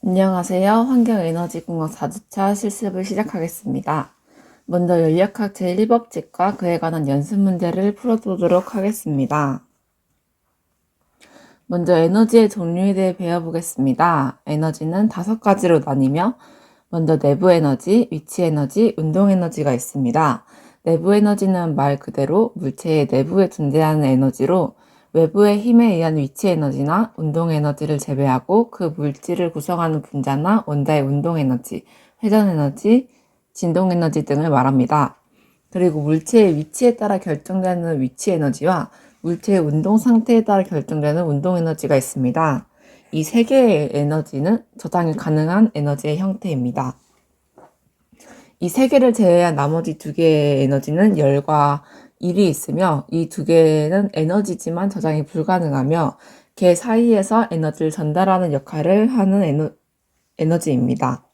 안녕하세요. 환경에너지공학 4주차 실습을 시작하겠습니다. 먼저 연력학 제1법칙과 그에 관한 연습 문제를 풀어보도록 하겠습니다. 먼저 에너지의 종류에 대해 배워보겠습니다. 에너지는 5가지로 나뉘며 먼저 내부 에너지, 위치 에너지, 운동 에너지가 있습니다. 내부 에너지는 말 그대로 물체의 내부에 존재하는 에너지로 외부의 힘에 의한 위치 에너지나 운동 에너지를 제외하고 그 물질을 구성하는 분자나 원자의 운동 에너지, 회전 에너지, 진동 에너지 등을 말합니다. 그리고 물체의 위치에 따라 결정되는 위치 에너지와 물체의 운동 상태에 따라 결정되는 운동 에너지가 있습니다. 이 세 개의 에너지는 저장이 가능한 에너지의 형태입니다. 이 세 개를 제외한 나머지 2개의 에너지는 열과 일이 있으며 이 2개는 에너지지만 저장이 불가능하며 개 사이에서 에너지를 전달하는 역할을 하는 에너지입니다.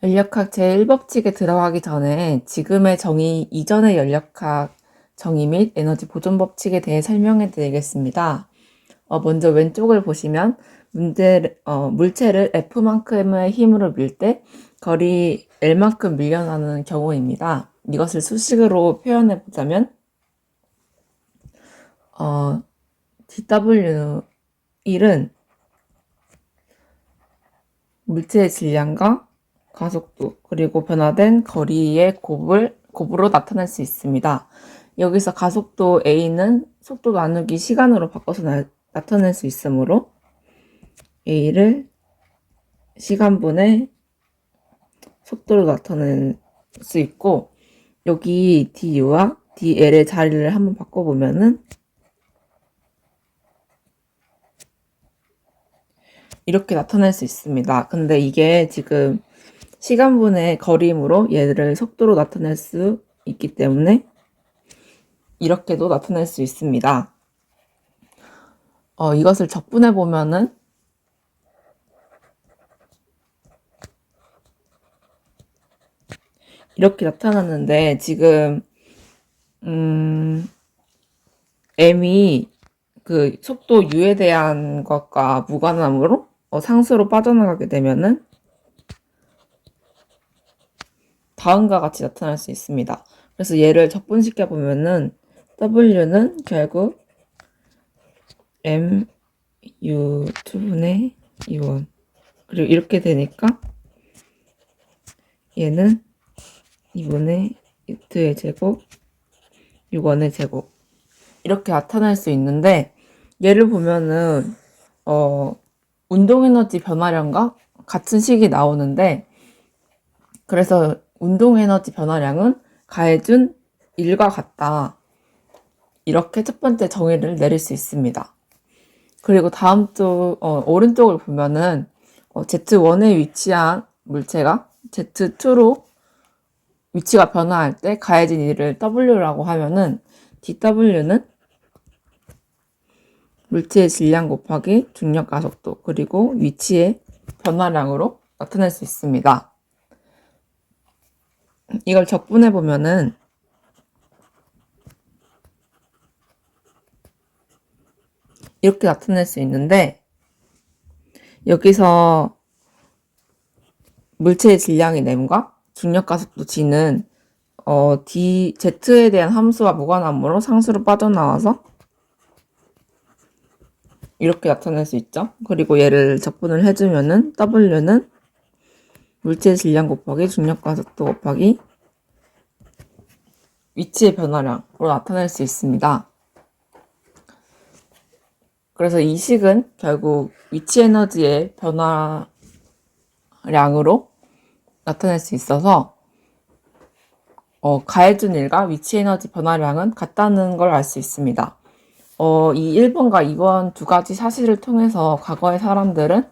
연력학 제1법칙에 들어가기 전에 지금의 정의 이전의 연력학 정의 및 에너지 보존 법칙에 대해 설명해 드리겠습니다. 먼저 왼쪽을 보시면 물체를 F만큼의 힘으로 밀 때 거리 L만큼 밀려나는 경우입니다. 이것을 수식으로 표현해 보자면 dw1은 물체의 질량과 가속도 그리고 변화된 거리의 곱으로 나타낼 수 있습니다. 여기서 가속도 A는 속도 나누기 시간으로 바꿔서 나타낼 수 있으므로 A를 시간분의 속도로 나타낼 수 있고 여기 du와 dl의 자리를 한번 바꿔보면은 이렇게 나타낼 수 있습니다. 근데 이게 지금 시간분의 거리이므로 얘를 속도로 나타낼 수 있기 때문에 이렇게도 나타낼 수 있습니다. 이것을 적분해 보면은 이렇게 나타났는데 지금 m이 그 속도 u에 대한 것과 무관함으로 상수로 빠져나가게 되면은 다음과 같이 나타날 수 있습니다. 그래서 얘를 적분시켜 보면은 w는 결국 mu2분의 u1 그리고 이렇게 되니까 얘는 2분의 u2의 제곱 u1의 제곱 이렇게 나타날 수 있는데 얘를 보면은 운동에너지 변화량과 같은 식이 나오는데 그래서 운동에너지 변화량은 가해준 1과 같다. 이렇게 첫 번째 정의를 내릴 수 있습니다. 그리고 다음 쪽 오른쪽을 보면은 Z1에 위치한 물체가 Z2로 위치가 변화할 때 가해진 1을 W라고 하면은 dW는 물체의 질량 곱하기 중력 가속도 그리고 위치의 변화량으로 나타낼 수 있습니다. 이걸 적분해 보면은 이렇게 나타낼 수 있는데 여기서 물체의 질량인 m과 중력 가속도 g는 Z에 대한 함수와 무관함으로 상수로 빠져나와서 이렇게 나타낼 수 있죠. 그리고 얘를 적분을 해주면은 W는 물체의 질량 곱하기 중력 가속도 곱하기 위치의 변화량으로 나타낼 수 있습니다. 그래서 이 식은 결국 위치 에너지의 변화량으로 나타낼 수 있어서 가해준 일과 위치 에너지 변화량은 같다는 걸 알 수 있습니다. 이 1번과 2번 두 가지 사실을 통해서 과거의 사람들은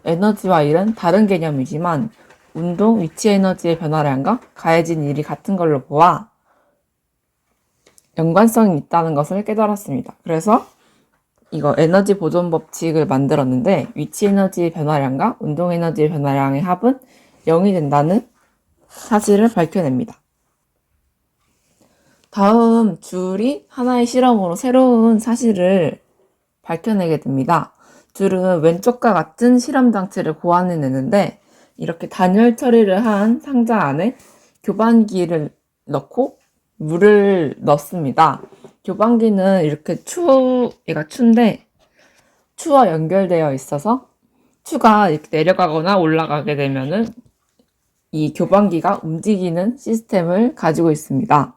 에너지와 일은 다른 개념이지만 운동, 위치 에너지의 변화량과 가해진 일이 같은 걸로 보아 연관성이 있다는 것을 깨달았습니다. 그래서 이거 에너지 보존 법칙을 만들었는데 위치 에너지의 변화량과 운동 에너지의 변화량의 합은 0이 된다는 사실을 밝혀냅니다. 다음 줄이 하나의 실험으로 새로운 사실을 밝혀내게 됩니다. 줄은 왼쪽과 같은 실험 장치를 고안해내는데 이렇게 단열 처리를 한 상자 안에 교반기를 넣고 물을 넣습니다. 교반기는 이렇게 얘가 추인데 추와 연결되어 있어서 추가 이렇게 내려가거나 올라가게 되면은 이 교반기가 움직이는 시스템을 가지고 있습니다.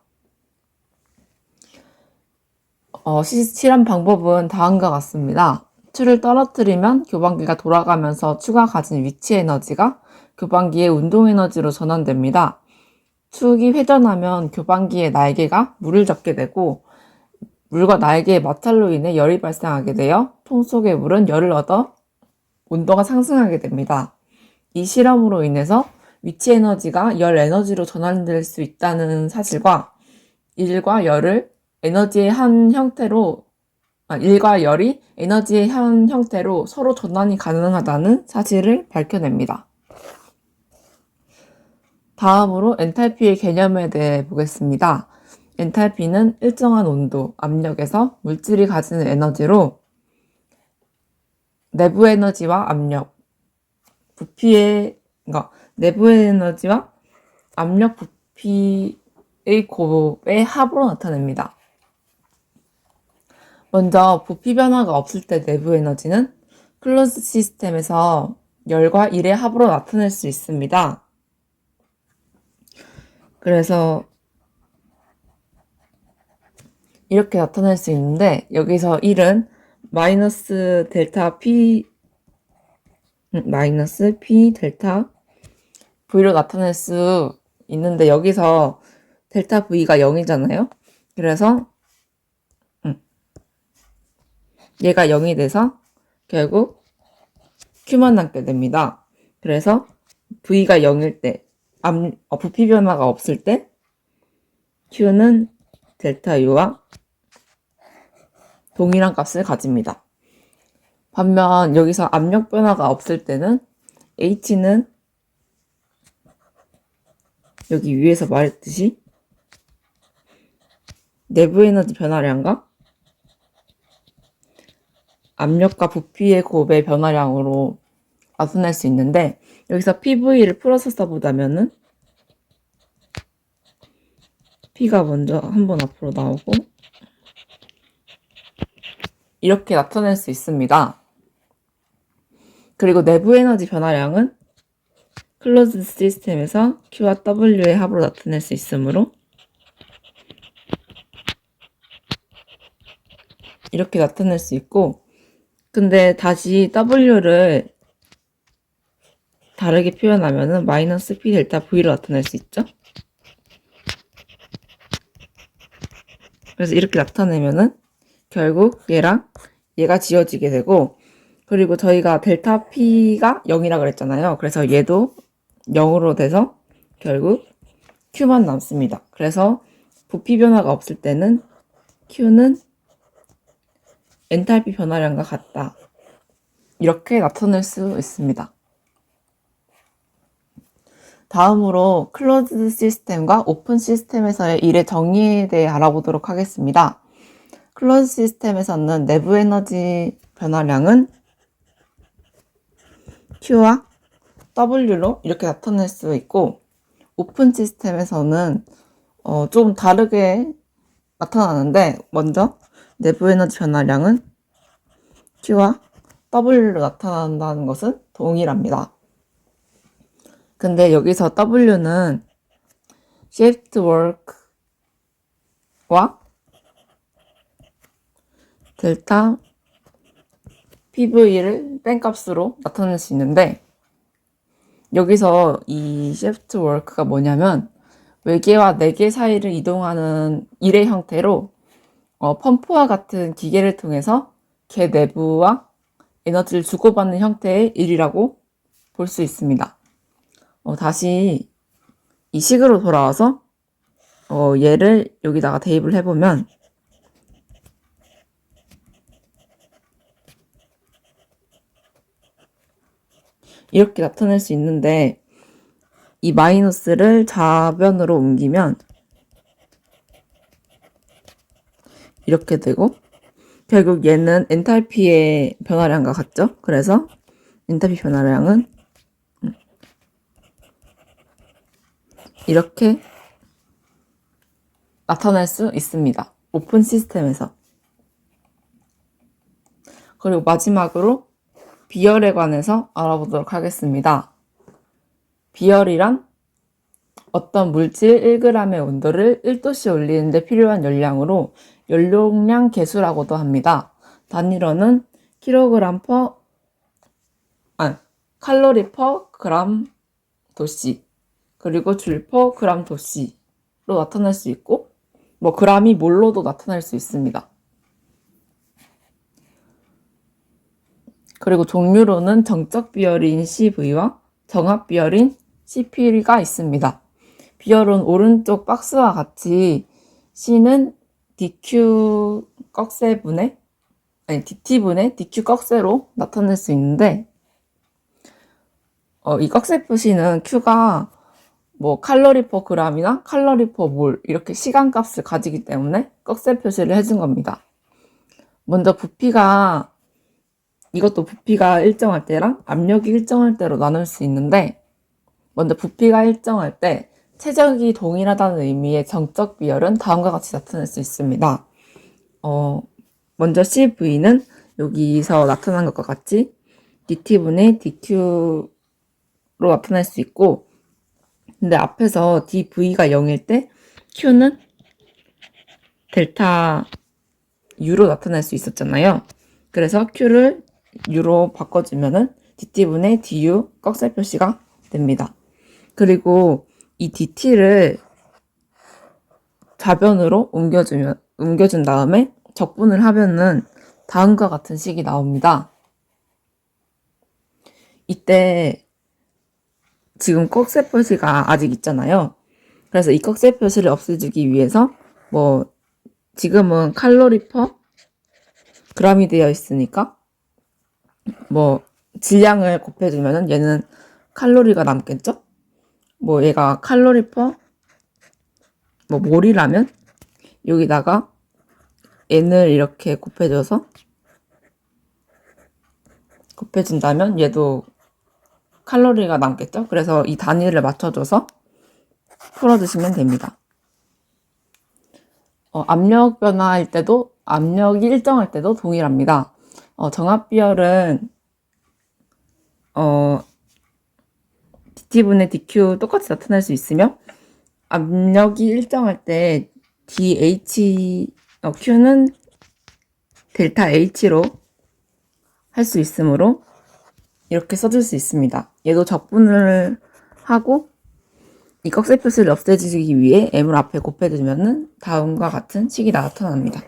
실험 방법은 다음과 같습니다. 추를 떨어뜨리면 교반기가 돌아가면서 추가 가진 위치 에너지가 교반기의 운동 에너지로 전환됩니다. 축이 회전하면 교반기의 날개가 물을 잡게 되고 물과 날개의 마찰로 인해 열이 발생하게 되어 통 속의 물은 열을 얻어 온도가 상승하게 됩니다. 이 실험으로 인해서 위치 에너지가 열 에너지로 전환될 수 있다는 사실과 일과 열이 에너지의 한 형태로 서로 전환이 가능하다는 사실을 밝혀냅니다. 다음으로 엔탈피의 개념에 대해 보겠습니다. 엔탈피는 일정한 온도, 압력에서 물질이 가지는 에너지로 내부 에너지와 압력, 내부의 에너지와 압력 부피의 곱의 합으로 나타냅니다. 먼저 부피 변화가 없을 때 내부 에너지는 클로즈 시스템에서 열과 일의 합으로 나타낼 수 있습니다. 그래서 이렇게 나타낼 수 있는데 여기서 1은 마이너스 P 델타 V로 나타낼 수 있는데 여기서 델타 V가 0이잖아요. 그래서 얘가 0이 돼서 결국 Q만 남게 됩니다. 그래서 V가 0일 때, 부피 변화가 없을 때 Q는 델타 U와 동일한 값을 가집니다. 반면 여기서 압력 변화가 없을 때는 H는 여기 위에서 말했듯이 내부 에너지 변화량과 압력과 부피의 곱의 변화량으로 나타낼 수 있는데 여기서 PV를 풀어서 써보자면은 P가 먼저 한번 앞으로 나오고 이렇게 나타낼 수 있습니다. 그리고 내부 에너지 변화량은 클로즈 시스템에서 Q와 W의 합으로 나타낼 수 있으므로 이렇게 나타낼 수 있고 근데 다시 W를 다르게 표현하면은 마이너스 P 델타 V로 나타낼 수 있죠. 그래서 이렇게 나타내면은 결국 얘가 지워지게 되고 그리고 저희가 델타 P가 0이라 그랬잖아요. 그래서 얘도 0으로 돼서 결국 Q만 남습니다. 그래서 부피 변화가 없을 때는 Q는 엔탈피 변화량과 같다. 이렇게 나타낼 수 있습니다. 다음으로 클로즈 시스템과 오픈 시스템에서의 일의 정의에 대해 알아보도록 하겠습니다. 클로즈 시스템에서는 내부 에너지 변화량은 Q와 W로 이렇게 나타낼 수 있고 오픈 시스템에서는 좀 다르게 나타나는데 먼저 내부 에너지 변화량은 Q와 W로 나타난다는 것은 동일합니다. 근데 여기서 W는 shift work와 델타 PV를 뺀 값으로 나타낼 수 있는데 여기서 이 shift work가 뭐냐면 외계와 내계 사이를 이동하는 일의 형태로 펌프와 같은 기계를 통해서 개 내부와 에너지를 주고받는 형태의 일이라고 볼 수 있습니다. 다시 이 식으로 돌아와서 얘를 여기다가 대입을 해보면 이렇게 나타낼 수 있는데 이 마이너스를 좌변으로 옮기면 이렇게 되고 결국 얘는 엔탈피의 변화량과 같죠? 그래서 엔탈피 변화량은 이렇게 나타낼 수 있습니다. 오픈 시스템에서. 그리고 마지막으로 비열에 관해서 알아보도록 하겠습니다. 비열이란 어떤 물질 1g의 온도를 1도씨 올리는 데 필요한 열량으로 열용량 계수라고도 합니다. 단위로는 칼로리 퍼 그램 도씨, 그리고 줄 퍼 그램 도씨로 나타낼 수 있고, 그람이 몰로도 나타낼 수 있습니다. 그리고 종류로는 정적 비열인 CV와 정합 비열인 CP가 있습니다. 비열은 오른쪽 박스와 같이 C는 DT분의 DQ 꺽쇠로 나타낼 수 있는데, 이 꺽쇠 표시는 Q가 칼로리 퍼 그램이나 칼로리 퍼 몰 이렇게 시간값을 가지기 때문에 꺽쇠 표시를 해준 겁니다. 먼저 이것도 부피가 일정할 때랑 압력이 일정할 때로 나눌 수 있는데, 먼저 부피가 일정할 때 최적이 동일하다는 의미의 정적 비열은 다음과 같이 나타낼 수 있습니다. 먼저 CV는 여기서 나타난 것과 같이 DT분의 DQ로 나타낼 수 있고, 근데 앞에서 dV가 0일 때 Q는 델타 U로 나타낼 수 있었잖아요. 그래서 Q를 U로 바꿔주면은 DT분의 DU 꺽쇠 표시가 됩니다. 그리고 이 DT를 좌변으로 옮겨준 다음에 적분을 하면은 다음과 같은 식이 나옵니다. 이때 지금 꺽쇠 표시가 아직 있잖아요. 그래서 이 꺽쇠 표시를 없애주기 위해서 지금은 칼로리 퍼 그램이 되어 있으니까 질량을 곱해주면은 얘는 칼로리가 남겠죠? 얘가 칼로리 퍼 몰이라면 여기다가 n을 이렇게 곱해준다면 얘도 칼로리가 남겠죠? 그래서 이 단위를 맞춰줘서 풀어주시면 됩니다. 압력 변화일 때도, 압력이 일정할 때도 동일합니다. 정합 비열은 DT분의 DQ 똑같이 나타낼 수 있으며, 압력이 일정할 때 Q는 델타 H로 할 수 있으므로 이렇게 써줄 수 있습니다. 얘도 적분을 하고 이 꺽쇠 표시를 없애주기 위해 m을 앞에 곱해주면 다음과 같은 식이 나타납니다.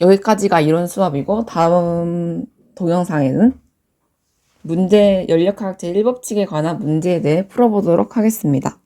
여기까지가 이론 수업이고, 다음 동영상에는 연력학 제1법칙에 관한 문제에 대해 풀어보도록 하겠습니다.